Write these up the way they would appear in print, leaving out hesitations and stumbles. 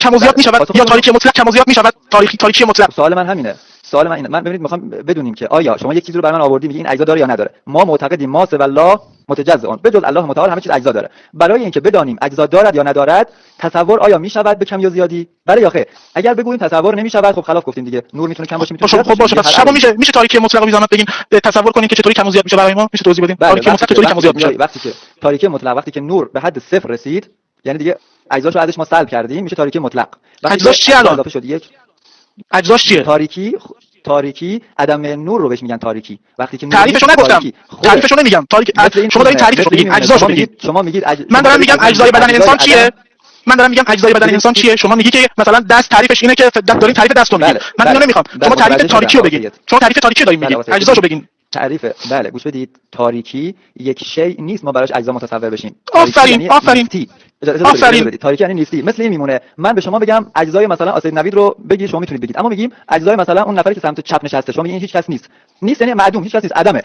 کم و زیاد میشود یا تاریکی مطلق کم و زیاد میشود؟ تاریکی مطلق. سوال من همینه. سوال من اینه. من ببینید میخوام بدونیم که آیا شما یک چیزی رو برای من آوردی میگی این اجزا داره یا نداره. ما معتقدیم ما سوى الله متجزئون، به جز الله متعال همه چیز اجزا داره. برای اینکه بدانیم اجزا دارد یا ندارد، تصور آیا میشود به کم یا زیادی؟ برای یا خیر؟ اگر بگوییم تصور نمیشود، خب خلاف گفتیم دیگه. نور میتونه کم باشه میتونه زیاد باشه. خب باشه. شما میشه تاریکی مطلق بی زحمت بگین تصور کنین که چطوری کم و زیاد میشه برای ما؟ میشه توضیح بدین؟ تاریکی مطلق چطوری کم و زیاد میشه؟ وقتی که تاریکی مطلق وقتی که نور به حد صفر رسید، یعنی دیگه اجزاشو ازش ما سلب کردیم، میشه تاریکی مطلق. اجزاش چی الان؟ اضافه شد یک. اجزاش چیه؟ تاریکی عدم نور رو بهش میگن تاریکی. وقتی که تعریفشو نگفتم. تعریفشو نمیگم. شما دارید تعریفشو میگین، اجزاشو میگید. شما میگید من دارم میگم اجزای بدن انسان چیه؟ من دارم میگم اجزای بدن انسان چیه؟ شما میگی که مثلا دست تعریفش اینه که دارین تعریف دستو میگید. من اینو نمیخوام. شما تعریف تاریکی رو بگید. شما تعریف تاریکی دارین میگید. اجزاشو بگین. تعریف بله گوش بدید. تاریکی یک شی نیست ما براش اجزا متصور بشیم. آفرین. تاریکی یعنی نیستی. مثل این میمونه من به شما بگم اجزای مثلا آسید نوید رو بگید، شما میتونید بگید، اما میگیم اجزای مثلا اون نفری که سمت چپ نشسته، شما میگین این هیچ کس نیست یعنی معدوم، هیچ کس نیست، عدمه.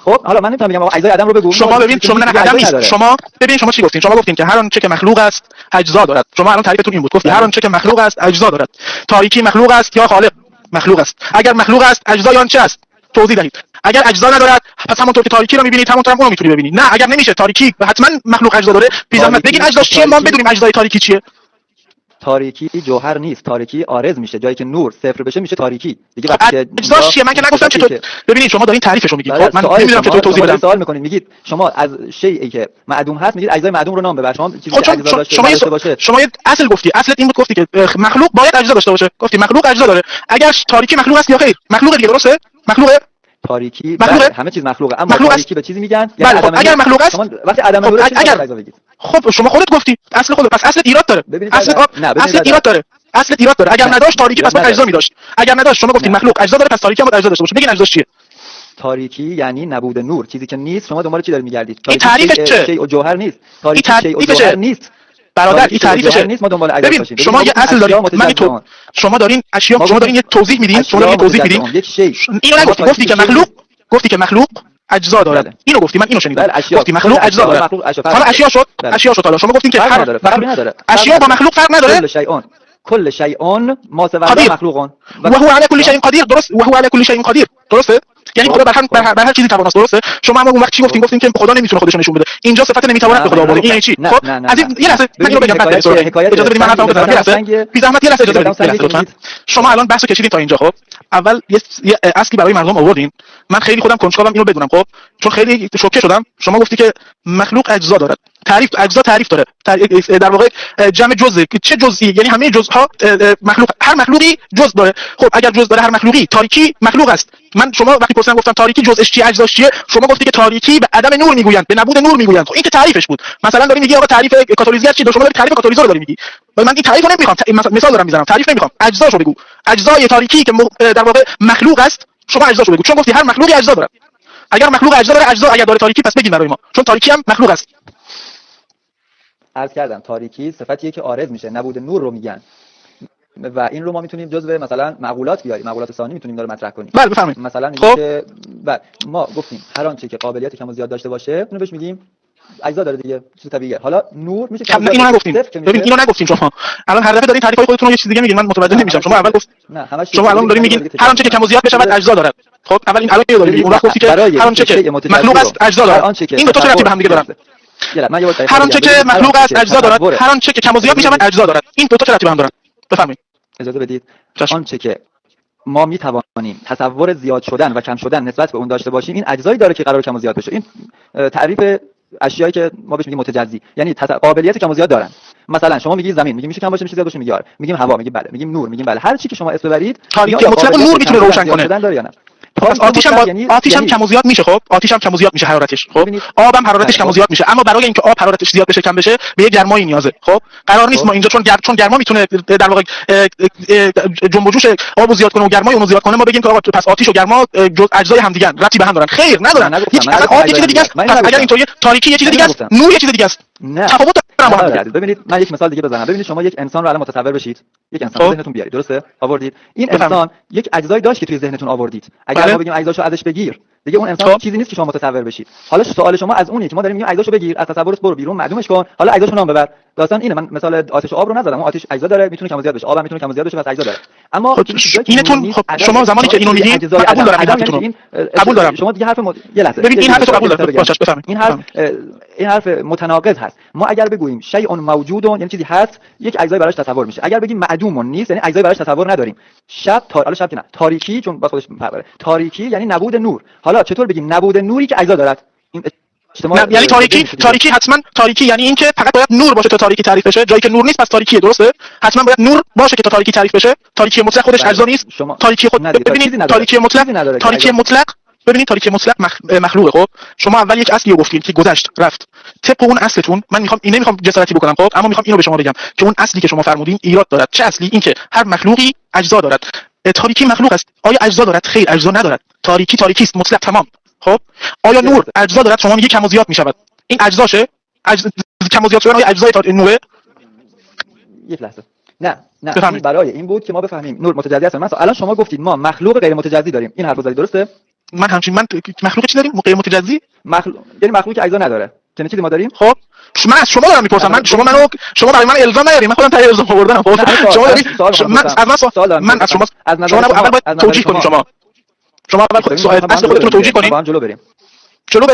خب حالا من نمیتونم بگم اجزای آدم رو بگو. شما ببین شما نه آدم نیست. شما ببین شما چی گفتین؟ شما گفتین که هر آنچه که مخلوق است اجزا دارد. شما الان تعریفتون این بود. گفتید هر آنچه که مخلوق است اجزا دارد. تاریکی مخلوق است یا خالق مخلوق است؟ اگر مخلوق است اجزای آن چه است؟ توضیح دهید. اگر اجزا ندارد پس همونطور که تاریکی رو می‌بینید همونطور هم اون رو می‌تونید ببینید. نه اگر نمیشه تاریکی حتما مخلوق اجزا داره. بی زحمت بگین اجزاش چیه ما بدونیم اجزای تاریکی چیه. تاریکی جوهر نیست، تاریکی عارض میشه. جایی که نور صفر بشه میشه تاریکی دیگه. وقتی که اجزاش چیه؟ من که نگفتم چطور. ببینید شما دارین تعریفشو میگید. خب من نمیدونم چطور توضیح بدم. سوال میکنید میگید شما از شیئی که معدوم هست میگید اجزای معدوم رو نام ببر. شما چیزی که اجزا داشته باشه. شما یه اصل گفتی. اصلت این بود گفتی که مخلوق باید اجزا داشته باشه. گفتی مخلوق اجزا داره. اگر تاریکی مخلوق است یا خیر؟ مخلوق دیگه درسته؟ مخلوقه تاریکی همه چیز مخلوقه، اما تاریکی به چیزی میگن یعنی اگر مخلوق است وقتی عدم نور اجزا بگید. خب شما خودت گفتی اصل خودت، پس اصل ایراد داره. اصل ایراد داره. اگر نداشت تاریکی پس باید اجزا می‌داشت. اگر نداشت شما گفتید مخلوق اجزا داره پس تاریکی هم باید اجزا داشته باشه. بگین اجزاش چیه؟ تاریکی یعنی نبود نور، چیزی که نیست. شما دنبال چی دارید می‌گردید؟ این تعریفش چه؟ شیء و جوهر نیست. تاریکی شیء و جوهر نیست. برادر این تعریفش نیست. ما دنبال اجزا باشیم. شما یه اصل دارید. من تو شما دارین اشیا، شما دارین یه توضیح میدین. اینو نگفتی. گفتی که مخلوق اجزا دارد. اینو گفتی، من اینو شنیدم. گفتی مخلوق اجزا دارد. حالا اشیا شد. حالا شما گفتین که اشیا با مخلوق فرق نداره. كل شيء ما سوى الله مخلوق وهو على كل شيء قدير. درست. وهو على كل شيء قدير. درسته؟ یعنی خدا بر هر چیزی تواناست. درسته؟ شما اون وقت چی گفتین که خدا نمیتونه خودش نشون بده. اینجا صفت نمیتواند به خدا آورده. این یعنی چی؟ خب از این یه لحظه من اینو بگم بعد اجازه بدید من حرفمو بزنم. یه لحظه بی زحمت یه لحظه اجازه بدید لطفا. شما الان بحثو کشیدین تا اینجا. خب اول یه اصلی برای مردم آوردین. من خیلی خودم کنجکاوم اینو بدونم. خب چون خیلی شوکه شدم. شما گفتی که مخلوق اجزا دارد. تعریف داره. در واقع جمع جزء. چه جزئی؟ یعنی همه جزءها مخلوق، هر مخلوقی جزء داره. خب اگر جزء داره هر مخلوقی، تاریکی مخلوق است. من شما وقتی پرسیدم گفتم تاریکی جزءش چیه، اجزاش چیه، شما گفتی که تاریکی به عدم نور میگویند، به نبود نور میگویند. خب این که تعریفش بود. مثلا داری میگی آقا تعریف کاتالیزر چیه؟ شما داری تعریف کاتالیزر رو داری میگی. من این تعریفو نمیخوام. مثال دارم میزنم. تعریف نمیخوام. اجزاشو بگو. اجزای تاریکی که در واقع مخلوق است، شما اجزاشو بگو. چون گفتی هر مخلوقی اجزا داره. اگر مخلوق اجزا داره، اجزا اگر داره تاریکی پس بگین برای ما. چون تاریکی هم مخلوق است. عرض کردم تاریکی صفتیه که عارض میشه، نبود نور رو میگن و این رو ما میتونیم جزء مثلا معقولات بیاریم، معقولات ثانی میتونیم داره مطرح کنیم. بله بفرمایید. مثلا اینکه ما گفتیم هر آنچه که قابلیت کم و زیاد داشته باشه اونو بهش میگیم اجزا داره دیگه، چیز طبیعیه. حالا نور میشه کم. اینو نگفتین. ببین اینو نگفتین شما. الان هر دفعه دارین تعریفای خودتون رو یه چیز دیگه میگین، من متوجه نمیشم. شما اول گفت شما الان دارین میگین هر آنچه که کم و زیاد بشه بعد اجزا داره. خب اول این الان اینو دارین. اون وقت گفتی که هر آنچه که مخلوق است اجزا داره. این دو تا چه ربطی به هم دیگه دارن؟ هر آنچه که مخلوق است اجزا دارد، هر آنچه که کم و زیاد میشود اجزا دارد. این دو تا چه ربطی به هم دارن؟ بفرمایید. اجازه بدید. آنچه که ما میتوانیم تصور زیاد شدن و کم شدن نسبت به اون داشته باشیم این اجزایی داره که قرار کم و زیاد بشه. این تعریف اشیایی که ما بهش میگیم متجزی، یعنی قابلیت کم و زیاد دارن. مثلا شما میگی زمین، میگی میشه کم باشه میشه زیاد باشه، میگی آره. میگیم هوا، میگیم بله. میگیم نور، میگیم بله. هر چی که شما اسم ببرید تاریکی مطلق نور میتونه روشن کنه. آتیش هم کم و زیاد میشه. خب آتیش هم کم و زیاد میشه حرارتش. خب آب هم حرارتش کم و زیاد میشه، اما برای اینکه آب حرارتش زیاد بشه کم بشه به یک گرمایی نیازه. خب قرار نیست ما اینجا چون گرما میتونه در واقع جنب و جوش آبو زیاد کنه و گرمای اونو زیاد کنه ما بگیم که آقا پس آتیش و گرما اجزای هم دیگه ربطی به هم دارن. خیر ندارن. هیچ آب یه چیز دیگه است. اگر اینطوری تاریکی یه چیز دیگه است، نور یه چیز دیگه است. تفاوت داره. ببینید من یک مثال دیگه بزنم. ببینید شما یک انسان رو الان متصور بشید. یک انسان ذهنتون بیارید. درسته؟ آوردید. این انسان یک اجزایی داشت که توی ذهنتون آوردید. اگر ما بگیم اجزاشو ازش بگیر دیگه اون انسان چیزی نیست که شما متصور بشید. حالا سوال شما از اونی که ما داریم میگیم اجزاشو بگیر، از تصورت برو بیرون، معدومش کن، حالا اجزاشو نام ببر. داستان اینه. من مثال آتش و آب رو نزدم. اون آتش اجزا داره، میتونه کم و زیاد بشه. آب هم میتونه کم و زیاد بشه، پس اجزا داره. اما اینتون شما زمانی که اینو میگین قبول دارم این حرفتون قبول دارم. شما دیگه حرف یه لحظه ببین این حرفتو قبول دارم. باشش بفهمید. این حرف متناقض هست. ما اگر بگوییم شیء موجود یعنی چیزی هست، یک اجزایی براش تصور میشه. اگر بگیم معدوم نیست یعنی اجزایی براش تصور نداریم. حالا شب که نه، تاریکی، چون با خودش فرق داره. تاریکی یعنی نبود نور. حالا چطور بگیم نبود نوری که اجزا دارد؟ این یعنی تاریکی حتما تاریکی یعنی این که فقط باید نور باشه تا تاریکی تعریف بشه. جایی که نور نیست پس تاریکیه، درسته؟ حتما باید نور باشه که تا تاریکی تعریف بشه. تاریکی مطلق خودش اجزا نیست. تاریکی خود ببینید تاریکی مطلق ببینید تاریکی مطلق مخلوقه. خب شما اول یک اصلی رو گفتید که گذشت رفت. طبق اون اصلتون من نمیخوام جسارتی بکنم، خب اما میخوام اینو به شما بگم که اون اصلی که شما فرمودین ایراد دارد. چه اصلی؟ این که هر مخلوقی اجزا دارد. تاریکی مخلوق است. آیا اجزا دارد؟ خیر، اجزا ندارد. تاریکی است مطلق تمام. خب آیا نور اجزا دارد؟ شما میگی کم و زیاد میشود. این اجزاشه؟ کم و زیاد شدن آیا اجزای نوره؟ یک لحظه. نه برای این بود که ما بفهمیم نور متجزی است. مثلا الان شما گفتید ما مخلوق غیر متجزی داریم. این حرفو زدید، درسته؟ من مخلوق چی داریم؟ غیر متجزی؟ یعنی مخلوقی که اجزا نداره. چنین چیزی ما داریم؟ خب من از شما دارم میپرسم. شما برای من الزام نیارید. من خودم تای الزام آوردم. شما دارید من از شما اول باید توجیه کنید. شما اول اصل خودتون رو توجیه کنید. با هم جلو بریم.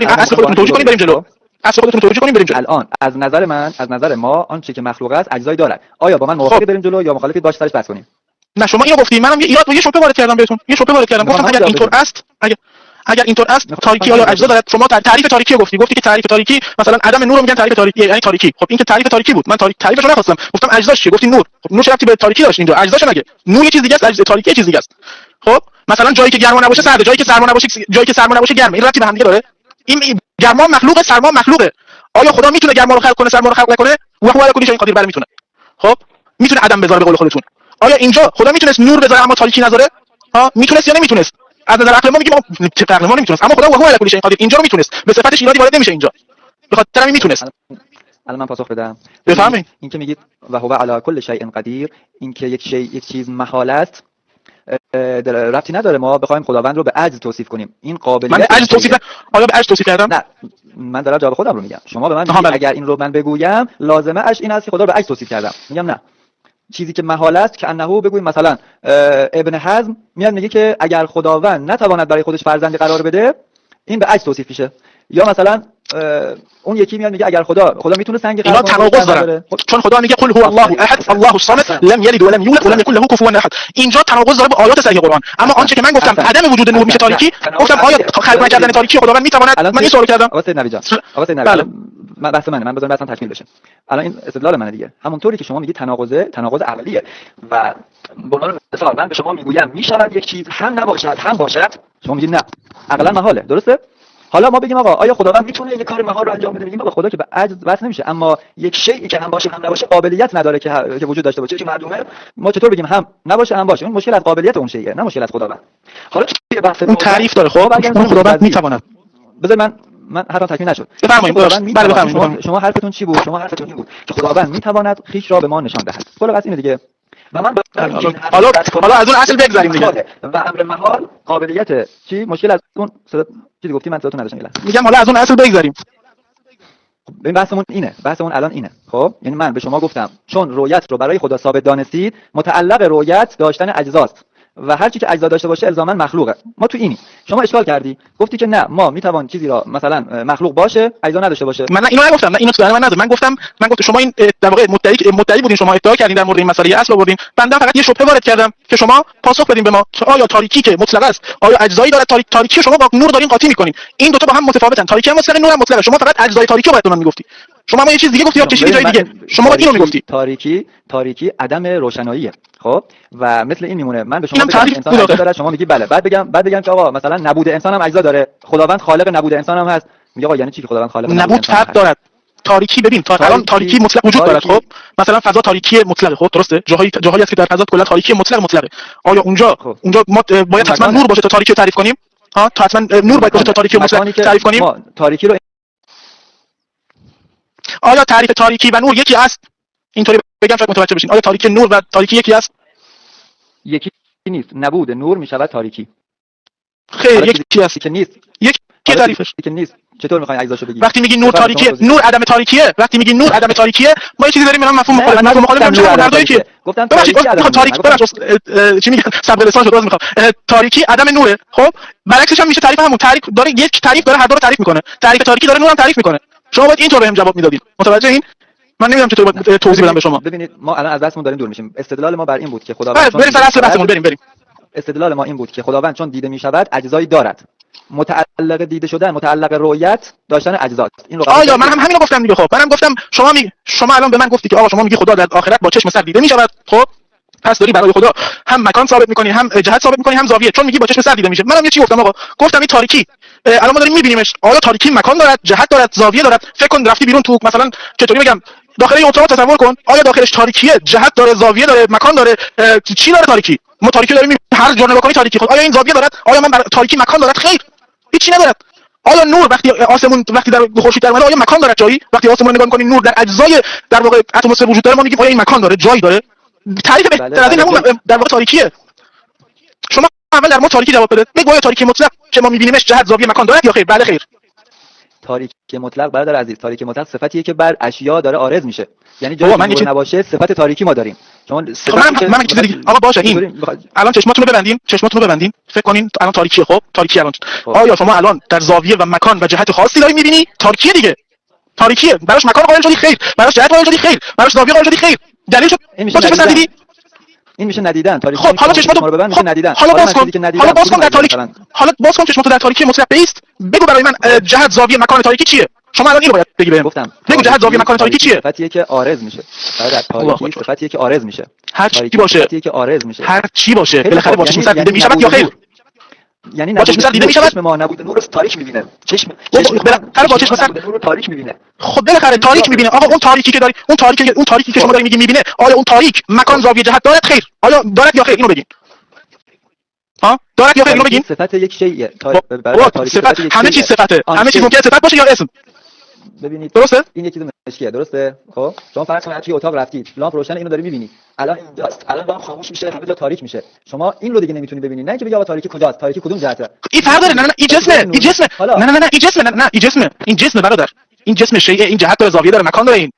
اصل خودتون توجیه کنید بریم جلو. الان از نظر ما آنچه که مخلوق است اجزایی دارد. آیا با من موافقی بریم جلو یا مخالفید؟ باش سرش بحث کنیم. نه شما اینو گفتید، منم یه شبهه وارد کردم بهتون. گفتم اگر اینطور است، اگر اینطور است تاریکی آیا اجزا دارد؟ شما تعریف تاریکی گفتی که تعریف تاریکی مثلا عدم نور رو میگن تعریف تاریکی یعنی تاریکی. خب این که تعریف تاریکی بود، من تعریفش رو نخواستم، گفتم اجزاش چیه؟ گفتی نور. خب نور چه ربطی به تاریکی داشت؟ اینجا اجزاش مگه نور یه چیز دیگه است، تاریکی یه چیز دیگه است. خب مثلا جایی که گرما نباشه سرده، جایی که سرما نباشه گرمه. این ربطی به هم دیگه داره؟ این گرما مخلوقه، سرما مخلوقه. آیا خدا میتونه گرما رو خلق کنه، سرما رو خلق نکنه؟ و هو علی کل شیء قدیر. بله میتونه. خب میتونه عدم بذاره به قول خودتون. آیا اینجا خدا میتونست نور بذاره اما تاریکی نذاره؟ میتونست یا نمیتونست؟ از نظر عقل ما میگیم عقل ما نمیتونست، اما خدا و هو علی کل شیء قدیر اینجا رو میتونست. به صفتش ایرادی وارد نمیشه اینجا. به خاطر همین میتونست. الان من پاسخ بدم. بفهمید این که میگید و هو علی کل شیء قدیر، این که یک چیز محال است، ربطی نداره ما بخوایم خداوند رو به عجز توصیف کنیم. این قابلیت من عجز توصیف آیا به عجز توصیف کردم؟ نه من دارم جواب خودم رو میگم. شما به من میگید اگر این رو من بگویم لازمه اش این است که خدا رو به عجز توصیف کردم. میگم نه، چیزی که محال است که انه بگویم مثلا ابن حزم میاد میگه که اگر خداوند نتواند برای خودش فرزندی قرار بده این به عجز توصیف میشه. یا مثلا اون یکی میاد میگه اگر خدا میتونه سنگ اینا تناقض داره، چون خدا میگه قل هو الله احد الله الصمد لم یلد ولم یولد ولم یکن له کفوا احد. اینجا تناقض داره با آیات صحیح قرآن. اما آنچه که من گفتم عدم وجود نور میشه تاریکی، گفتم آیا خلق نکردن تاریکی خداوند میتواند؟ من این سوال کردم. آقا سید نبی جان، بله من بحث من بذارم بحثم تکمیل بشه. الان این استدلال منه دیگه. همونطوری که شما میگید تناقض عقلیه و به عنوان مثال من به شما میگویم میشود یک چیز هم نباشد هم باشد، شما میگید نه عقلا محاله، درسته؟ حالا ما بگیم آقا آیا خداوند میتونه یک کار محال رو انجام بده؟ میگیم آقا خدا که به عجز وصل نمیشه، اما یک شیئی که هم باشه هم نباشه قابلیت نداره که وجود داشته باشه، که معلومه. ما چطور بگیم هم نباشه هم باشه؟ اون مشکل از قابلیت اون شیئه، نه مشکل از خداوند. حالا چه بحث اون تعریف داره. خب اون خداوند میتواند. بذار من حرفم تکمیل نشد. بفرمایید. بله بفرمایید. شما حرفتون چی بود؟ شما حرفتون این بود که خداوند میتواند خیش را به ما نشان دهد. کل قضیه اینه دیگه. و من حالا از اون اصل بگذریم دیگه. و امر محال قابلیت چی؟ مشکل از اون چیزی گفتی من صداتون نداشتم. میگم حالا از اون اصل بگذریم. این بحثمون الان اینه. خب یعنی من به شما گفتم چون رؤیت رو برای خدا ثابت دانستید، متعلق رؤیت داشتن اجزاست و هر چی که اجزا داشته باشه الزاما مخلوقه. ما تو اینی شما اشکال کردی، گفتی که نه ما میتوان چیزی را مثلا مخلوق باشه اجزا نداشته باشه. من اینو نگفتم، نه اینو تو من نذار. من گفتم شما این در واقع مدعی بودین، شما ادعا کردین در مورد این مسئله اصل آوردین. بنده فقط یه شبهه وارد کردم که شما پاسخ بدین به ما که آیا تاریکی که مطلق است آیا اجزایی داره؟ تاریکی شما با نور دارین قاطی میکنین. این دو تا با هم متفاوتن. تاریکی هم مطلق، نور هم مطلقه. شما فقط اجزای تاریکی رو باید به من میگفتی. شما یه چیز دیگه گفتی یا چیزی جای دیگه. شما باید اینو میگفتی. تاریکی عدم روشناییه. خب و مثل این میمونه من به شما بگم انسان اجزا داره، شما میگی بله، بعد بگم که آقا مثلا نبود انسان هم اجزا داره، خداوند خالق نبود انسان هم هست. میگه آقا یعنی چی که خداوند خالق نبود فرق دارد؟ تاریکی ببین الان تاریکی مطلق وجود دارد. خب مثلا فضا تاریکی مطلقه. خب درسته، جاهایی هست که در فضا کلا تاریکی مطلقه. آیا اونجا ما باید حتما نور باشه تا تاریکی رو تعریف کنیم؟ تا حتما نور باید باشه تا تاریکی مطلق تعریف کنیم؟ ما تاریکی رو آیا تعریف تاریکی و نور یکی است؟ اینطوری بگم شاید متوجه بشین. آیا تاریکی نور و تاریکی یکی است؟ یکی نیست. نبود نور میشود تاریکی. خیر یکی است که نیست. یکی تعریفش که نیست. چطور میخواین اجزاشو بگید؟ وقتی میگی نور تاریکیه، نور عدم تاریکیه، وقتی میگی نور عدم تاریکیه ما یه چیزی داریم من مفهوم مخالف میشه هر دوی کیه. گفتم تاریک چی میگن سبد لسان شد میخوام تاریکی عدم نوره. خب برعکسش هم میشه تعریف همون تعریف داره، یک تعریف داره هر دو رو تعریف میکنه. تعریف تاریکی داره نورم تعریف میکنه. شما باید اینطور بهم جواب میدادید. متوجه این؟ من نمیدونم چطور باید توضیح بدم به شما. ببینید ما الان از دستمون داریم دور میشیم. استدلال ما بر این بود که خداوند بریم سر اصل بحثمون بریم. استدلال ما این بود که خداوند چون دیده میشود اجزایی دارد. متعلق دیده شدن، متعلق رؤیت داشتن اجزاست. این رو آیا من هم همین رو گفتم دیگه. خب منم گفتم شما الان به من گفتی که آقا شما میگی خدا در آخرت با چشم سر دیده میشود. خب پس داری برای خدا هم مکان ثابت میکنی، هم جهت ثابت میکنی، هم زاویه، چون میگی با چشم سر دیده میشه. منم یه چی گفتم آقا، گفتم این تاریکی الان ما داریم میبینیمش. آیا تاریکی مکان دارد، جهت دارد، زاویه دارد؟ فکر کن رفتی بیرون تو مثلا چطوری بگم داخل این اتاق تصور کن، آیا داخلش تاریکیه، جهت داره، زاویه داره، مکان داره، چی داره تاریکی؟ ما تاریکی داریم هر جور نگاه کنی تاریکی. خود آیا این زاویه دارد؟ آیا من تاریکی مکان دارد؟ خیر، هیچی ندارد. آیا نور وقتی آسمون وقتی در خورشید در اومده آیا مکان داره جایی؟ وقتی آسمون رو نگاه می‌کنی نور در اجزای در واقع اتمسفر وجود داره، ما میگیم آیا این مکان داره، جایی داره؟ تعریف بهتر از این همون در واقع تاریکیه. شما اول در ما تاریکی جواب بده. بگو آیا تاریکی مطلق که ما می‌بینیمش جهت، زاویه، مکان دارد یا خیر؟ بله خیر. تاریکی مطلق برادر عزیز، تاریکی مطلق صفتیه که بر اشیا داره عارض میشه. یعنی جایی که نباشه صفت تاریکی ما داریم. شما من چیز دیگه آقا باشه این الان چشماتون رو ببندین فکر کنین الان تاریکیه. خب تاریکی الان آیا شما الان در زاویه و مکان و جهت خاصی داری می‌بینی؟ تاریکیه دیگه، تاریکیه. براش مکان قائل شدی خیر، براش جهت قائل شدی خیر، براش زاویه قائل شدی خیر. دلیلش با چشم سر دیدی؟ این میشه ندیدن. تاریکی خب حالا چشماتو رو ببند میشه ندیدن. حالا باز کن در تاریکی، حالا باز کن چشماتو در تاریکی مطلق بیست. بگو برای من جهت، زاویه، مکان تاریکی چیه؟ شما الان اینو باید بگی بهم. بگو جهت، زاویه، مکان تاریکی چیه؟ صفتیه که عارض میشه. برادر تاریکی صفتیه که عارض میشه. هر چی باشه، صفتیه که عارض میشه. هر چی باشه بالاخره با چشم سر دیده میشود یا خیر؟ یعنی با چشم سر دیده میشود. چشم ما نبود نور رو تاریک میبینه. چشم بالاخره با چشم سر نور رو تاریک میبینه. خب بالاخره تاریک میبینه. آقا اون تاریکی که داری، اون تاریکی که شما داری میگی میبینه، آیا اون تاریک مکان، زاویه، جهت دارد؟ خیر. آیا دارد یا خیر؟ اینو بگین. ها دارد یا خیر؟ اینو بگین. صفت یک شیء. صفت همه چیز صفته. همه چیز ممکنه صفت باشه یا اسم. ببینید درسته؟ این یکی مشکیه. درسته؟ خب شما فرض کنید توی اتاق رفتید، لامپ روشن، اینو داری می‌بینی. الان اینجاست، الان لامپ خاموش میشه، همه جا تاریک میشه. شما این رو دیگه نمیتونی ببینی. نه اینکه بگی آقا تاریکی کجاست، تاریکی کدوم جهته. این فرق داره. نه این جسمه، این جسمه. نه این جسمه برادر. این جسم شیء، این جهت داره، زاویه داره، مکان داره.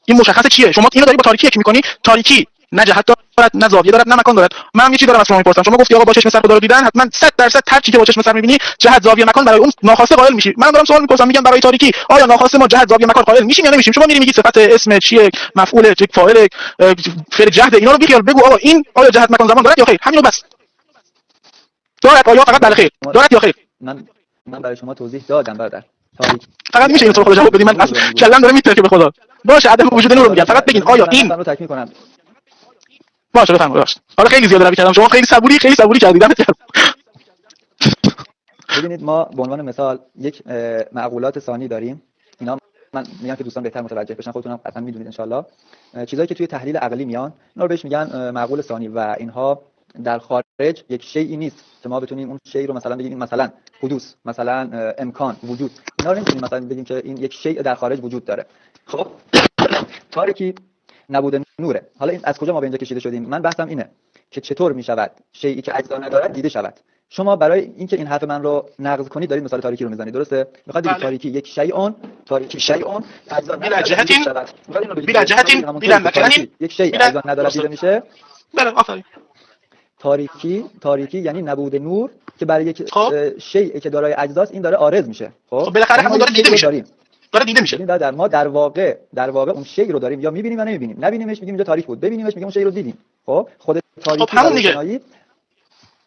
این مشخصه چیه؟ شما اینو داری با تاریکی یکی می‌کنی. تاریکی نه جهت دارد، نه زاویه دارد، نه مکان دارد. من یه چیزی دارم از شما میپرسم. شما گفتی آقا با چشم سر خدا رو دیدن، حتما 100% هر چیزی که با چشم سر می‌بینی جهت، زاویه، مکان برای اون ناخواسته قائل میشی. من دارم سوال میپرسم، میگم برای تاریکی آیا ناخواسته ما جهت، زاویه، مکان قائل میشیم یا نمیشیم؟ شما میری میگی صفت، اسم چیه، مفعول، چه فاعل، فعل جهد، اینا رو بیخیال. بگو آقا این آیا جهت، مکان، زمان دارد یا خیر؟ همینو بس. دارد آیا فقط بله خیر؟ دارد یا خیر؟ من برای شما توضیح دادم برادر. تاریک فقط میشه اینو خدا جواب بدید. من کلام داره میترکه به خدا. باشه عدم وجود نور رو میگم. فقط بگین آیا این رو تکمیل کنم. باشه بفرمایید. باشه حالا خیلی زیاد روی کردم. شما خیلی صبوری کردید. ببینید ما به عنوان مثال یک معقولات ثانی داریم. اینا من میگم که دوستان بهتر متوجه بشن، خودتون هم قطعا میدونید ان شاء الله. چیزایی که توی تحلیل عقلی میان اینا رو بهش میگن معقول ثانی و اینها در خارج یک شیئی نیست که ما بتونیم اون شیء رو مثلا بگیم مثلا حدوث، مثلا امکان، وجود. اینا رو نمیتونیم مثلا بگیم که این یک شیء در خارج وجود داره. خب تاریکی نبود نوره. حالا این از کجا ما به اینجا کشیده شدیم؟ من بحثم اینه که چطور میشود شیئی که اجزا ندارد دیده شود. شما برای اینکه این حرف من رو نقض کنید دارید مثال تاریکی رو میزنید. درسته؟ میخواد بگید تاریکی یک شیء، تاریکی شیء اجزا بلا جهت بلا مکان یک شیء اجزا ندارد دیده میشه. بله آفرین. تاریکی یعنی نبود نور که برای یک شیء که دارای اجزاست این داره عارض میشه. خب بالاخره همون داره دیده میشه. داره دیده میشه. در ما در واقع اون شیء رو داریم یا میبینیم یا نمیبینیم. نبینیمش میگیم اینجا تاریک بود، ببینیمش میگیم اون شیء رو دیدیم. خب خود تاریکی خب همون دیگه.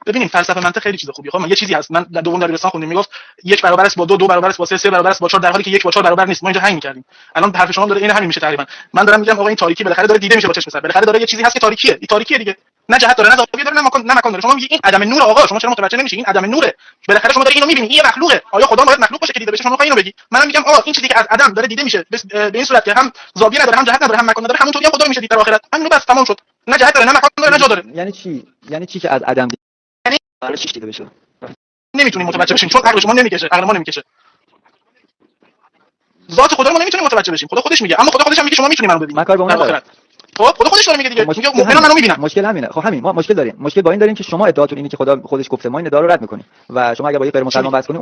ببینیم فلسفه منطق خیلی چیز خوبیه. خب من یه چیزی هست، من در دوم دبیرستان خوندم میگفت 1 برابر است با 2 برابر است با 3 برابر است با 4، در حالی که 1 با 4 برابر نیست. ما اینجا هنگ می‌کردیم. الان حرف شما داره این همین میشه تقریبا. من دارم میگم آقا این تاریکی بالاخره داره دیده میشه با چشم سر. بالاخره داره یه چیزی هست که تاریکیه. این تاریکیه دیگه. نه جهت داره، نه زاویه داره، نه مکان داره. شما میگی این عدم نور. آقا شما چرا متوجه نمیشی این عدم نوره؟ بالاخره شما داری اینو می‌بینی. این مخلوقه. آیا خدا باید مخلوق باشه که دیده بشه؟ شما می‌خوای اینو بگی. منم میگم آقا این چیزی که از عدم داره دیده میشه به این صورت که هم زاویه نداره، هم جهت نداره، هم مکان نداره، همونطوری هم خدا میشه دید در آخرت. همین بس تمام شد. نه جهت داره، نه مکان داره، نه جا داره. یعنی چی که از عدم یعنی برای چی دیده بشه؟ نمیتونیم متوجه بشیم چون عقل شما نمیکشه، عقل ما نمیکشه. ذات خدا رو ما نمیتونیم متوجه بشیم. خدا خودش میگه، اما خدا خودش هم میگه شما میتونید منو ببینید. من کار به اون ندارم. خب خدا خودش داره میگه دیگه، میگه مؤمنان منو میبینن. مشکل همینه. خب همین ما مشکل داریم. مشکل با این داریم که شما ادعاتون اینه که خدا خودش گفته، ما این ادعا رو رد میکنیم و شما اگه با یه غیر مسلمان بحث کنید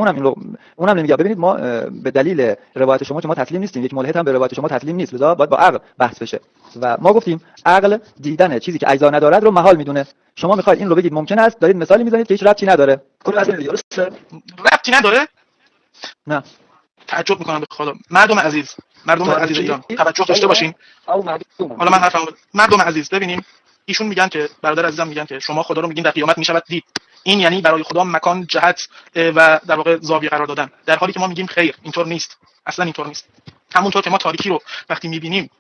اونم نمیگه. ببینید ما به دلیل روایت شما تسلیم نیستیم، یک ملحد هم به روایت شما تسلیم نیست، لذا باید با عقل بحث بشه و ما گفتیم عقل دیدن چیزی که اجزا ندارد رو محال میدونه. شما میخواید این رو بگید ممکن است، دارید مثالی میزنید که هیچ ربطی نداره. کل اصل دیگه ربطی نداره. نه تعجب میکنم به خدا. مردم عزیز ایران توجه داشته باشین. حالا من حرفم مردم عزیز ببینیم، ایشون میگن که برادر عزیزم میگن که شما خدا رو میگین در قیامت میشود دید. این یعنی برای خدا مکان، جهت و در واقع زاویه قرار دادن، در حالی که ما میگیم خیر، اینطور نیست، اصلا اینطور نیست. همونطور که ما تاریکی رو وقتی میبینیم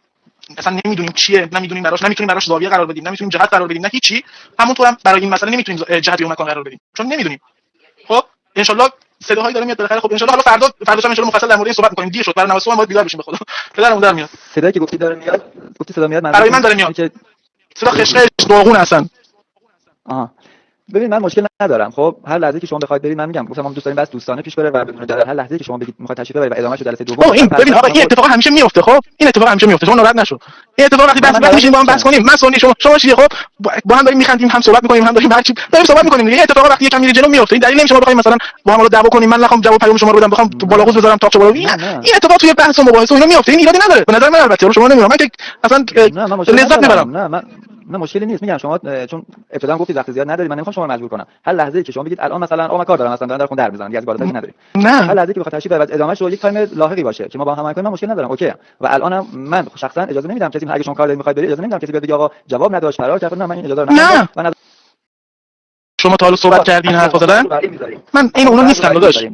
اصلا نمیدونیم چیه، نمیتونیم براش زاویه قرار بدیم، نمیتونیم جهت قرار بدیم، نه هیچی، همونطور هم برای این مسئله نمیتونیم جهت و مکان قرار بدیم چون نمیدونیم. خب ان شاء الله صداهایی داره میاد بالاخره. خب ان شاء الله حالا فردا ان شاء الله مفصل در مورد این صحبت می‌کنیم. دیر شد، برای نماز صبح ما بیدار بشیم. به خدا پدرمون در میاد. صدایی که گفتی داره میاد، گفتی صدا میاد، برای من داره میاد که صدا خشخش داغون هستن. ببین من مشکل ندارم. خب هر لحظه که شما بخواید برید، من میگم گفتم ما دوست داریم بس دوستانه پیش بره و بدون جدال. هر لحظه که شما بگید میخواید تشریف ببرید و ادامهش رو جلسه دوم این ببین آقا این اتفاق همیشه میفته. خب این اتفاق همیشه میفته، شما ناراحت نشو. این اتفاق وقتی بحث می‌کنیم با هم بحث کنیم، من سنی شما چیه، خب با هم داریم میخندیم، هم صحبت می‌کنیم، هم داریم هرچی داریم صحبت می‌کنیم دیگه. این اتفاق وقتی یکم میره جلو میفته. این دلیل نمیشه ما بخوایم مثلا با هم رو دعوا کنیم، من نخوام جواب پیام شما رو بدم، بخوام تو بالا قوس بذارم تا چه بالا. این اتفاق توی بحث و مباحثه اینا میفته. این ایرادی نداره به نظر من. البته شما نمی‌دونم، من که اصلا لذت می‌برم. نه مشکلی نیست. میگم شما چون ابتدا گفتید وقت زیاد ندارید، من نمیخوام شما رو مجبور کنم. هر لحظه‌ای که شما بگید الان مثلا آقا من کار دارم، مثلا در خونه در بزنم، از بالاتری نداریم. نه هر لحظه‌ای که بخواد تشریف ببرید ادامهش رو یک تایم لاحقی باشه که ما با هم هماهنگ کنیم، من مشکل ندارم، اوکی. و الانم من شخصا اجازه نمیدم کسی، اگه شما کار دارید میخواید برید، اجازه نمیدم کسی بیاد بگه آقا جواب نداشت فرار کرد. نه من این اجازه رو ندارم. و شما تا حالا صحبت کردین حرف زدن، من این اونا نیستم داداش،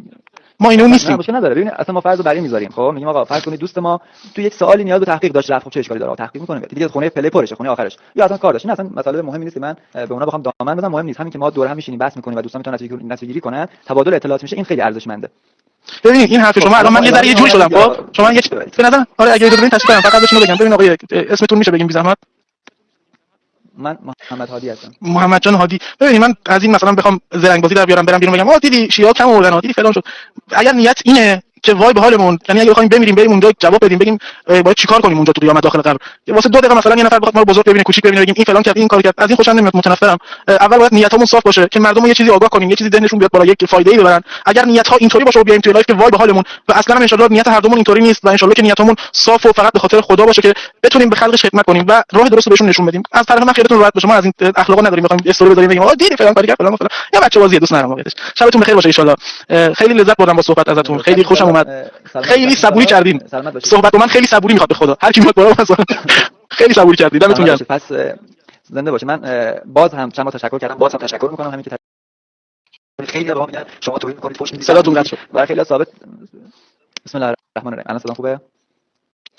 ما اینو نیستیم. مشکل نداره. ببین اصلا ما فرض رو برای میذاریم. خب میگیم آقا فرض کنید دوست ما تو یک سوالی نیاز به تحقیق داشت، رفت خب چه اشکالی داره، تحقیق میکنیم دیگه. خونه پله پرشه، خونه آخرش یا اصلا کار داشت، این اصلا مسئله مهمی نیست که من به اونا بخوام دامن بزنم. مهم نیست، همین که ما دور هم میشینیم بحث میکنیم و دوستان میتونن نتیجه گیری کنن، تبادل اطلاعات میشه، این خیلی ارزشمنده. ببینید این حرف شما الان من یه ذره یه جوری شدم. خب شما یه به نظر آره اگه اجازه بدین تشریف برم فقط بشینو بگم. ببین آقا اسمتون میشه بگیم بی زحمت؟ من محمد هادی هستم. محمد جان هادی. ببینید من از این مثلا بخوام زرنگ بازی در بیارم برم بیرون بگم دیدی شیعه کم آوردن، دیدی فلان شد، اگر نیت اینه که وای به حالمون، یعنی اگه بخوایم بریم اونجا جواب بدیم، بگیم باید چیکار کنیم اونجا تو قیامت داخل قبر، واسه 2 دقیقه مثلا یه نفر بخواد ما رو بزرگ ببینه، کوچیک ببینه، بگیم این فلان کرد، این کار کرد، از این خوشم نمیاد، متنفرم. اول باید نیتمون صاف باشه که مردم رو یه چیزی آگاه کنیم، یه چیزی ذهنشون بیاد بالا، یک فایده ای ببرن. اگر نیت ها اینطوری باشه و بیایم توی لایف که وای به حالمون و اصلا هم ان شاء الله نیت هر دومون اینطوری نیست و ان شاء الله که نیتمون صاف و فقط به خاطر خدا باشه که بتونیم به خلقش خدمت کنیم و راه درست رو بهشون نشون بدیم. از طرف من خیرتون راحت باشه، ما از این اخلاقا نداریم بخوایم استوری بذاریم بگیم دیدی فلان کاری کرد فلان فلان، یا بچه بازی دوست ندارم واقعیتش. شبتون بخیر باشه ان شاء الله. خیلی لذت بردم با صحبت ازتون، خیلی خوشم اومد، خیلی صبوری کردین. صحبت با من خیلی صبوری میخواد به خدا، هر کی میاد بالا مثلا خیلی صبوری کردید، دمتون گرم. پس زنده باشه. من باز هم چند بار تشکر کردم، باز هم تشکر میکنم. همین که خیلی با میگن شما توهین میکنید، فوش میدید، صداتون قطع شد. برای خیلی ثابت. بسم الله الرحمن الرحیم. الان صدام خوبه؟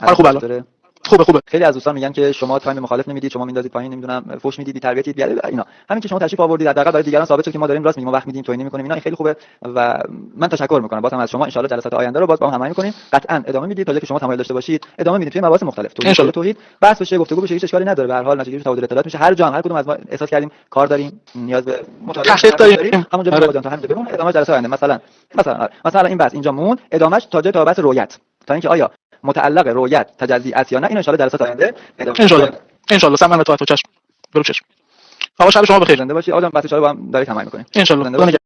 خوبه. خوبه. خیلی از دوستان میگن که شما تایم مخالف نمیدید، شما میندازید پایین، نمیدونم فوش میدید، بی تربیتید، اینا. همین که شما تشریف آوردید حداقل برای دیگران ثابت شد که ما داریم راست میگیم، ما وقت میدیم، توهین نمیکنیم، اینا این خیلی خوبه و من تشکر میکنم بازم از شما. ان شاء الله جلسات آینده رو باز با هم هماهنگ کنیم. قطعا ادامه میدید تا جایی که شما تمایل داشته باشید، ادامه میدید توی مباحث مختلف. توحید بحث بشه، گفتگو بشه، هیچ اشکالی نداره. به هر حال نتیجه تبادل اطلاعات میشه. هر جا هر کدوم از ما احساس کردیم کار داریم، نیاز به مطالعه داریم، همونجا میاد تا همین بمون. ادامه جلسات آینده مثلا این بحث اینجا مون، ادامهش تا جای تا بحث رؤیت، تا اینکه آیا متعلق رؤیت تجزی است یا نه، این ان شاء الله جلسات آینده ان شاء الله سمع و طاعت و چشم. برو چشم. آقا شب شما بخیر. زنده باشی. آدم بحث ان شاء الله با هم داریم تمام می‌کنیم ان شاء الله.